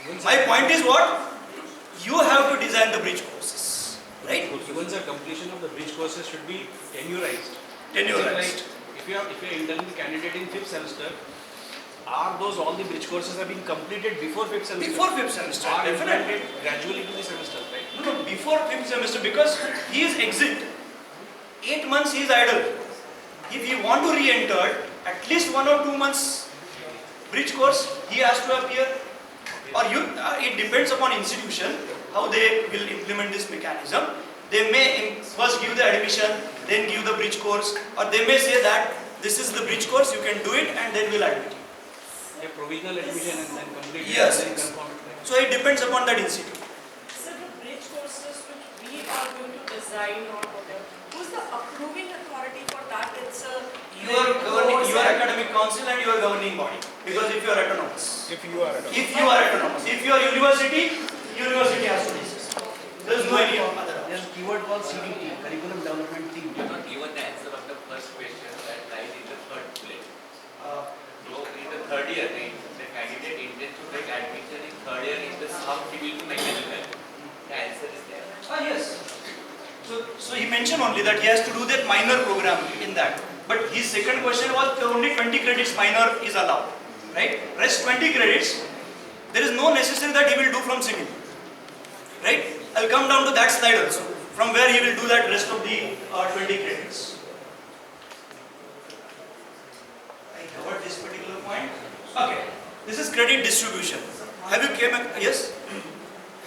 My point is what? You have to design the bridge courses, right? Even the completion of the bridge courses should be tenurized. Tenurized. If you are interning candidate in 5th semester, are those all the bridge courses have been completed before 5th semester? Before 5th semester, Are definitely. implemented gradually to the semester, right? No, before 5th semester, because he is exit. 8 months he is idle. If he want to re-enter, at least 1 or 2 months bridge course, he has to appear. Or it depends upon institution how they will implement this mechanism. They may first give the admission, then give the bridge course, or they may say that this is the bridge course, you can do it, and then we'll admit you. A provisional admission and then complete it. Yes. And then confirm it, right? So it depends upon that institute. So the bridge courses which we are going to design or whatever, who's the approving authority for that? It's a Your academic council and your governing body. Because if you are autonomous. If you are If you are autonomous. If you are university has to decide. There is no any other. There's a keyword called CDT, Curriculum Development Team. You not given the answer of the first question that lies in the third bullet. So in the third year, the candidate intends to take admission in third year in the sub-civil to mechanical. The answer is there. Yes. So he mentioned only that he has to do that minor program in that. But his second question was only 20 credits minor is allowed. Right? Rest 20 credits, there is no necessary that he will do from civil. Right? I'll come down to that slide also. From where he will do that rest of the 20 credits. I covered this particular point. Okay. This is credit distribution. Have you came? Yes?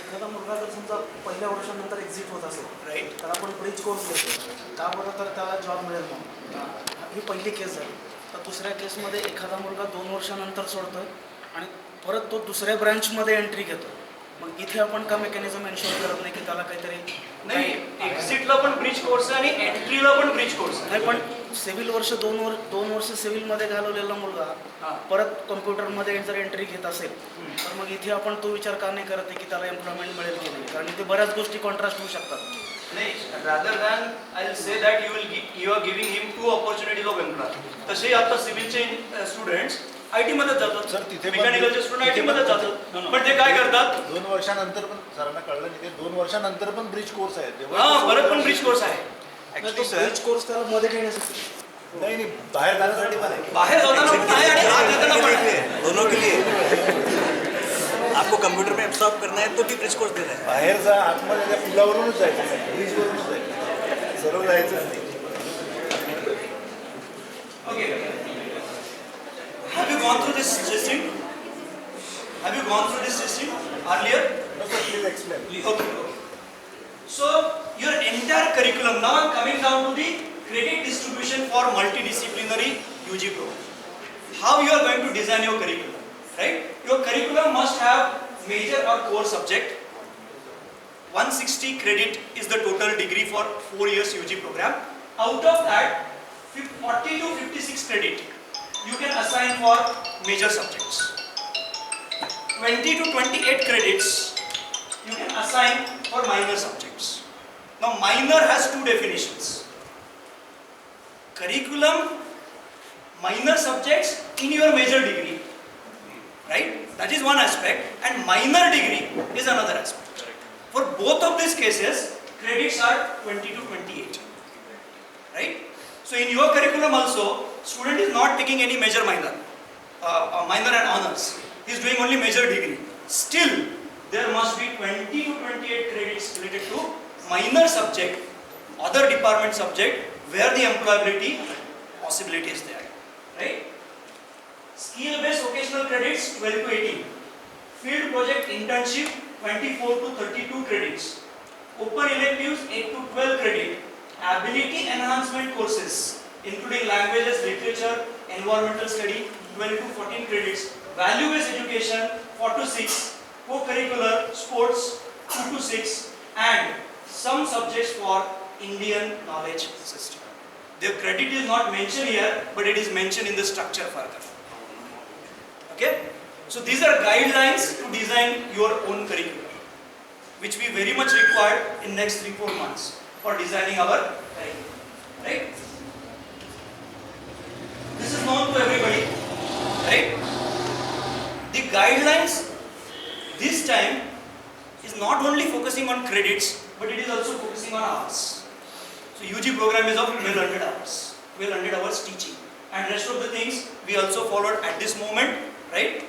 एखादा मुलगा जर समजा पहिल्या वर्षानंतर exit होत असेल Right. तर आपण ब्रिज कोर्स देतो त्याबरोबर तर त्याला जॉब मिळेल मग ही पहिली केस झाली तर दुसऱ्या केसमध्ये एखादा मुलगा 2 वर्षानंतर सोडतोय आणि परत तो दुसऱ्या ब्रँचमध्ये एंट्री घेतो मग इथे आपण का मेकॅनिझम एन्शुअर करत नाही की त्याला काहीतरी नाही एक्झिटला पण ब्रिज कोर्स आणि एंट्रीला पण ब्रिज कोर्स नाही पण सिव्हिल वर्ष 2 वर्ष सिव्हिलमध्ये घालवलेला मुलगा परत कम्प्युटरमध्ये जर एंट्री घेत असेल तर मग इथे आपण तो विचार का नाही करत आहे की त्याला एम्प्लॉयमेंट मिळेल की नाही कारण इथे बऱ्याच गोष्टी कॉन्ट्रास्ट होऊ शकतात नाही rather than I will say that you are giving him 2 opportunities of employ तसे आता सिव्हिलचे स्टुडंट्स आयटी मध्ये जातात सर तिथे मेकॅनिकलचे स्टुडंट आयटी मध्ये जातात पण ते काय करतात 2 वर्षानंतर पण सरांना कळलं नाही ते 2 वर्षानंतर पण ब्रिज कोर्स आहे परत पण ब्रिज कोर्स आहे तो ब्रिज कोर्स त्याला मध्ये घेण्यासाठी नाही बाहेर जाण्यासाठी पण आहे बाहेर जाताना पण आहे आणि आत येताना पण आहे दोनों के लिए आपको कंप्यूटर में एब्सॉर्ब करना है तो भी ब्रिज कोर्स देना है बाहेर जा आतमध्ये त्या पुलावरूनच जायचं ब्रिजवरूनच जायचं सरळ जायचंच नाही Okay. Have you gone through this system? Have you gone through this system earlier? No, sir, please explain. Please. Okay. So your entire curriculum now I'm coming down to the credit distribution for multidisciplinary UG program. How you are going to design your curriculum, right? Your curriculum must have major or core subject. 160 credit is the total degree for 4 years UG program. Out of that, 40 to 56 credit you can assign for major subjects. 20 to 28 credits you can assign for minor subjects. Now minor has 2 definitions. Curriculum, minor subjects in your major degree, right? That is one aspect, and minor degree is another aspect. For both of these cases, credits are 20 to 28, right? So in your curriculum also, student is not taking any major minor, minor and honors. He is doing only major degree. Still, there must be 20 to 28 credits related to minor subject, other department subject, where the employability possibility is there, right? Skill-based vocational credits 12 to 18. Field project internship 24 to 32 credits. Open electives 8 to 12 credit. Ability enhancement courses including languages, literature, environmental study 12 to 14 credits. Value-based education 4 to 6. Co-curricular sports 2 to 6 and some subjects for Indian knowledge system. The credit is not mentioned here, but it is mentioned in the structure further. Okay? So these are guidelines to design your own curriculum, which we very much require in next 3-4 months for designing our curriculum. Right? This is known to everybody. Right? The guidelines, this this time is not only focusing on credits, but it is also focusing on hours. So UG program is of 1200 hours, 1200 hours teaching, and rest of the things we also followed at this moment, right?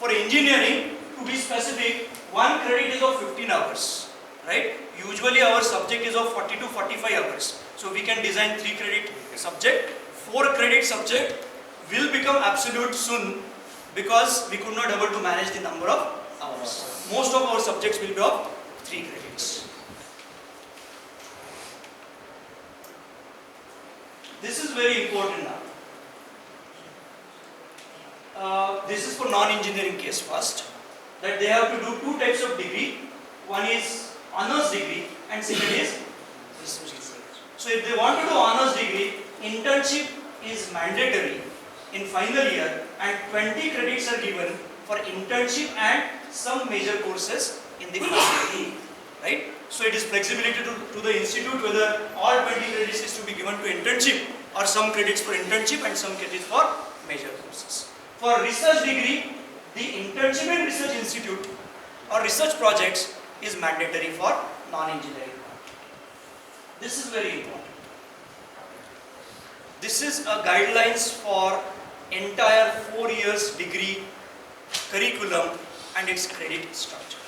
For engineering, to be specific, one credit is of 15 hours, right? Usually our subject is of 40 to 45 hours. So we can design 3 credit subject. 4 credit subject will become absolute soon because we could not able to manage the number of hours. Most of our subjects will be of 3 credits. This is very important now. This is for non-engineering case first, that they have to do 2 types of degree. One is honors degree and second is research degree. So if they want to do honors degree, internship is mandatory in final year and 20 credits are given for internship and some major courses in the final year, right? So it is flexibility to the institute whether all 20 credits is to be given to internship or some credits for internship and some credits for major courses. For research degree, the internship in research institute or research projects is mandatory for non-engineering. This is very important. This is a guidelines for entire 4 years degree curriculum and its credit structure,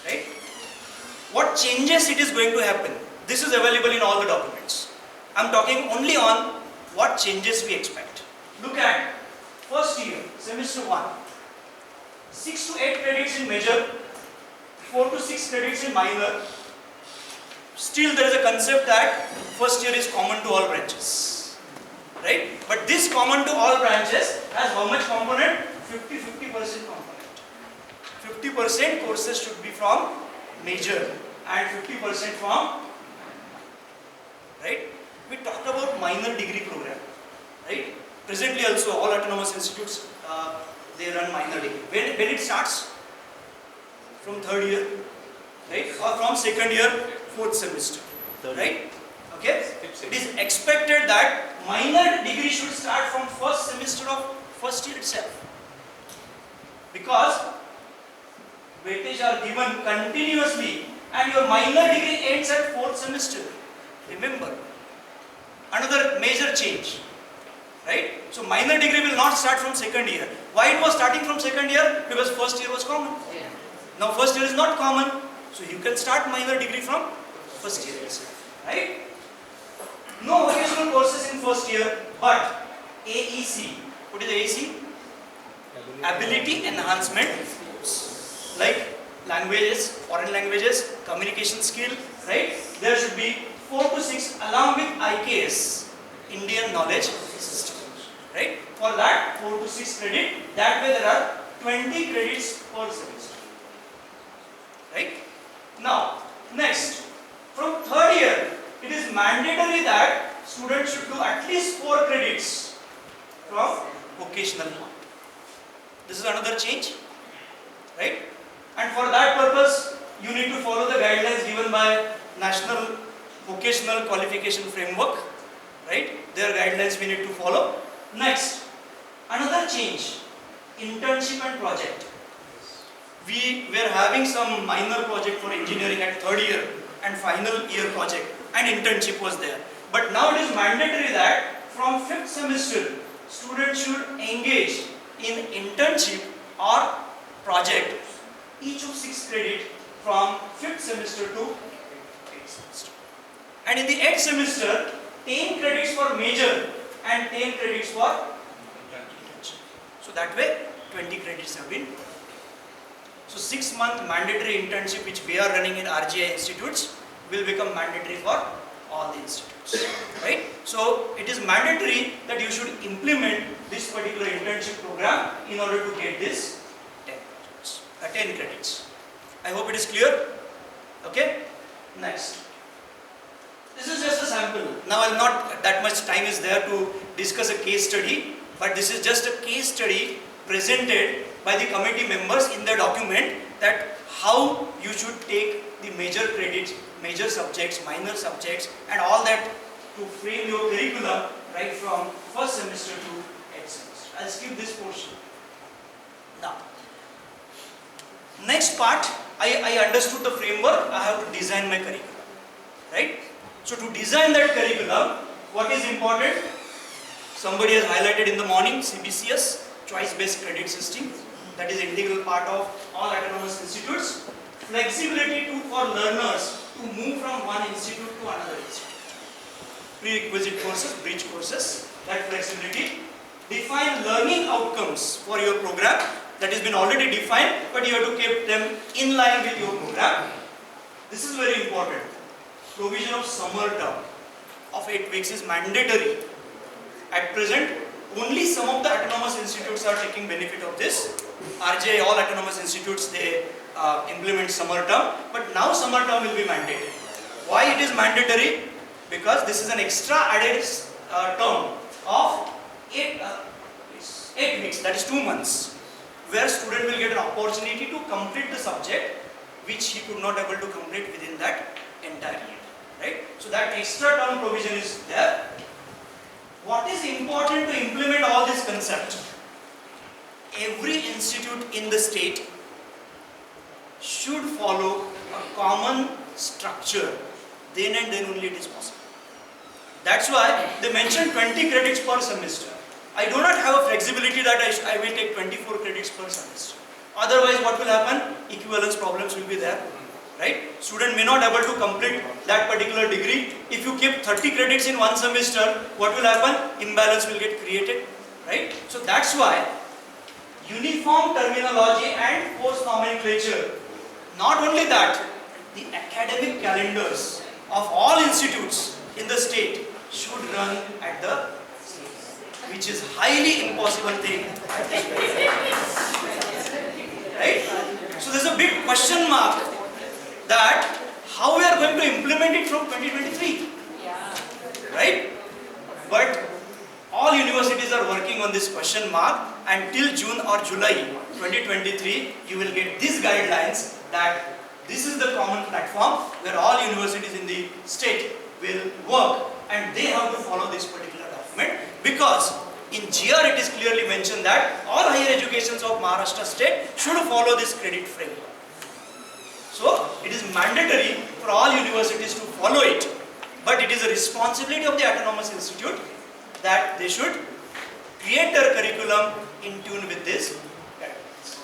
right? What changes it is going to happen? This is available in all the documents. I am talking only on what changes we expect. Look at first year, semester 1, 6 to 8 credits in major, 4 to 6 credits in minor. Still there is a concept that first year is common to all branches, right? But this common to all branches has how much component? 50% component. 50% courses should be from major and 50% from, right? We talked about minor degree program, right? Presently also all autonomous institutes, they run minor degree. When it starts? From 3rd year, right? Or from 2nd year, 4th semester, right? Okay? It is expected that minor degree should start from 1st semester of 1st year itself. Because weightage are given continuously and your minor degree ends at 4th semester. Remember, another major change, right? So minor degree will not start from 2nd year. Why it was starting from 2nd year? Because 1st year was common. Now 1st year is not common, so you can start minor degree from 1st year itself, right? No vocational courses in 1st year, but AEC. What is AEC? Ability Enhancement Course. Like languages, foreign languages, communication skill, right? There should be 4 to 6 along with IKS, Indian Knowledge System, right? For that 4 to 6 credit, that way there are 20 credits per semester, right? Now, next, from 3rd year, it is mandatory that students should do at least 4 credits from vocational. This is another change, right? And for that purpose, you need to follow the guidelines given by National Vocational Qualification Framework, right? Their guidelines we need to follow. Next, another change, internship and project. We were having some minor project for engineering at 3rd year and final year project, and internship was there. But now it is mandatory that from 5th semester, students should engage in internship or project, each of 6 credit from 5th semester to 8th semester. And in the 8th semester, 10 credits for major and 10 credits for internship. So that way, 20 credits have been. So 6-month mandatory internship which we are running in RGI institutes will become mandatory for all the institutes, right? So it is mandatory that you should implement this particular internship program in order to get this 10 credits. I hope it is clear. Okay? Next. This is just a sample. Now I'll not, that much time is there to discuss a case study, but this is just a case study presented by the committee members in the document that how you should take the major credits, major subjects, minor subjects and all that to frame your curriculum right from 1st semester to 8th semester. I'll skip this portion. Now, Next part, I understood the framework, I have to design my curriculum, right? So to design that curriculum, what is important? Somebody has highlighted in the morning, CBCS, choice-based credit system, that is integral part of all autonomous institutes. Flexibility for learners to move from one institute to another institute. Prerequisite courses, bridge courses, that flexibility. Define learning outcomes for your program, that has been already defined, but you have to keep them in line with your program. This is very important. Provision of summer term of 8 weeks is mandatory. At present, only some of the autonomous institutes are taking benefit of this. RJ, all autonomous institutes, they implement summer term, but now summer term will be mandatory. Why it is mandatory? Because this is an extra added term of 8 weeks, that is 2 months, where student will get an opportunity to complete the subject which he could not able to complete within that entire year, right? So that extra term provision is there. What is important to implement all this concept? Every institute in the state should follow a common structure. Then and then only it is possible. That's why they mentioned 20 credits per semester. I do not have a flexibility that I will take 24 credits per semester. Otherwise, what will happen? Equivalence problems will be there, right? Student may not able to complete that particular degree. If you keep 30 credits in one semester, what will happen? Imbalance will get created, right? So that's why uniform terminology and course nomenclature. Not only that, the academic calendars of all institutes in the state should run at the same, which is highly impossible thing. Right? So there's a big question mark that how we are going to implement it from 2023. Right? But all universities are working on this question mark, and till June or July 2023 you will get these guidelines that this is the common platform where all universities in the state will work, and they have to follow this particular document, because in GR it is clearly mentioned that all higher educations of Maharashtra state should follow this credit framework. So it is mandatory for all universities to follow it, but it is a responsibility of the autonomous institute that they should create their curriculum in tune with this guidelines.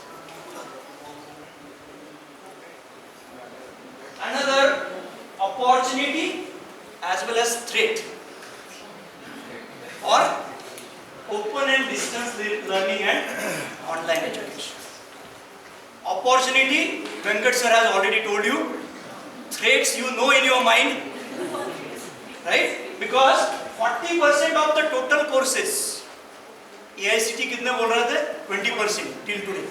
Another opportunity as well as threat for open and distance learning and online education. Opportunity, Venkat sir has already told you. Threats you know in your mind, right? Because 40% of the total courses, AICT कितने बोल रहे थे? 20% till today,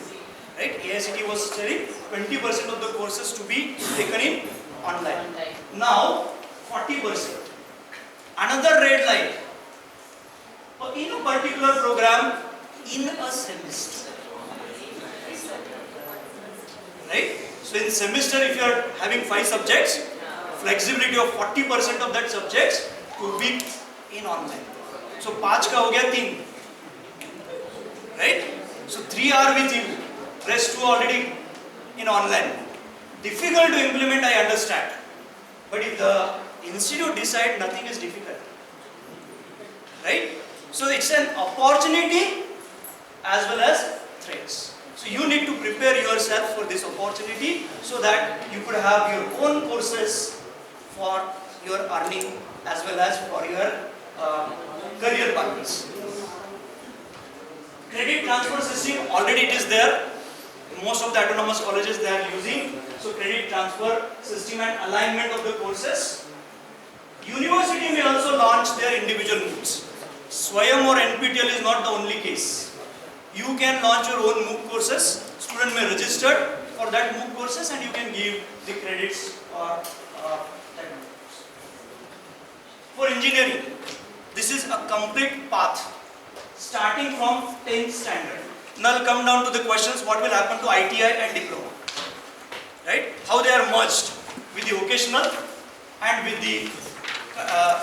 right? AICT was telling 20% of the courses to be taken in online. Now 40%. Another red line. In a particular program, in a semester, right? So in semester, if you are having 5 subjects, flexibility of 40% of that subjects could be in online. So 5 का हो गया 3, right? So 3 are with you, rest 2 already in online. Difficult to implement, I understand, but if the institute decide, nothing is difficult, right? So it's an opportunity as well as threats. So you need to prepare yourself for this opportunity so that you could have your own courses for your earning as well as for your career purpose. Credit transfer system, already it is there. Most of the autonomous colleges they are using. So credit transfer system and alignment of the courses. University may also launch their individual MOOCs. Swayam or NPTEL is not the only case. You can launch your own MOOC courses. Student may register for that MOOC courses and you can give the credits for that MOOC course. For engineering, this is a complete path starting from 10th standard. Now I'll come down to the questions, what will happen to ITI and diploma, right? How they are merged with the vocational and with the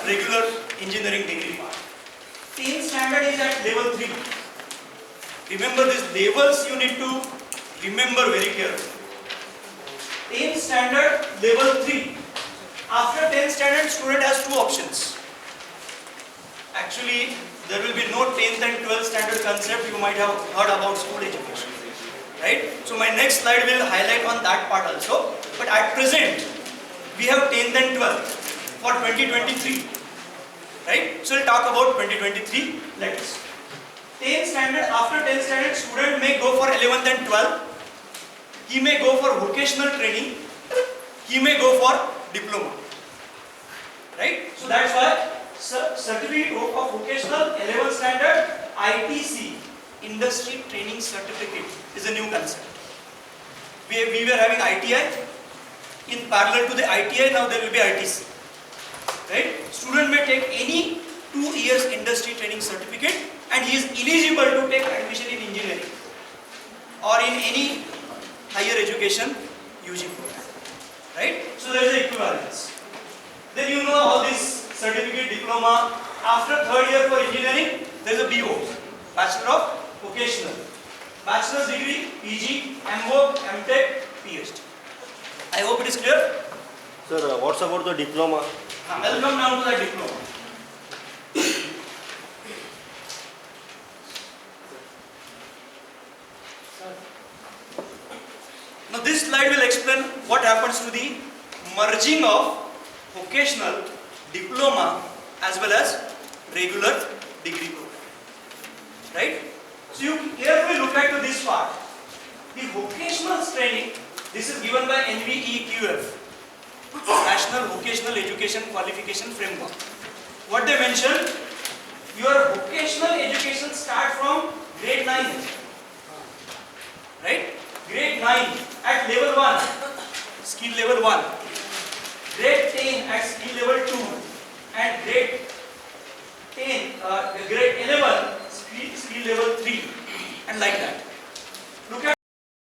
regular engineering degree part. 10th standard is at level 3. Remember these levels, you need to remember very carefully. 10th standard level 3. After 10th standard, student has two options. Actually, there will be no 10th and 12th standard concept. You might have heard about school education, right? So my next slide will highlight on that part also. But at present, we have 10th and 12th for 2023, right? So we'll talk about 2023. Let's. 10th standard, after 10th standard, student may go for 11th and 12th. He may go for vocational training. He may go for diploma, right? So that's why certificate of vocational 11th standard ITC, industry training certificate, is a new concept. We were having ITI. In parallel to the ITI, now there will be ITC, right? Student may take any 2 years industry training certificate and he is eligible to take admission in engineering or in any higher education UG program, right? So there is an equivalence. Then you know all this certificate, diploma. After 3rd year for engineering, there is a BO, Bachelor of Vocational. Bachelor's degree, PG, MVOC, MTech, PhD. I hope it is clear. Sir, what's about the diploma? I will come down to the diploma. Now this slide will explain what happens to the merging of vocational, diploma as well as regular degree program. Right? So you carefully look at to this part. The vocational training, this is given by NHEQF, National Vocational Education Qualification Framework. What they mention, your vocational education start from grade 9, right? Grade 9 at level 1, skill level 1, grade 10 at skill level 2, and grade 11 skill level 3, and like that.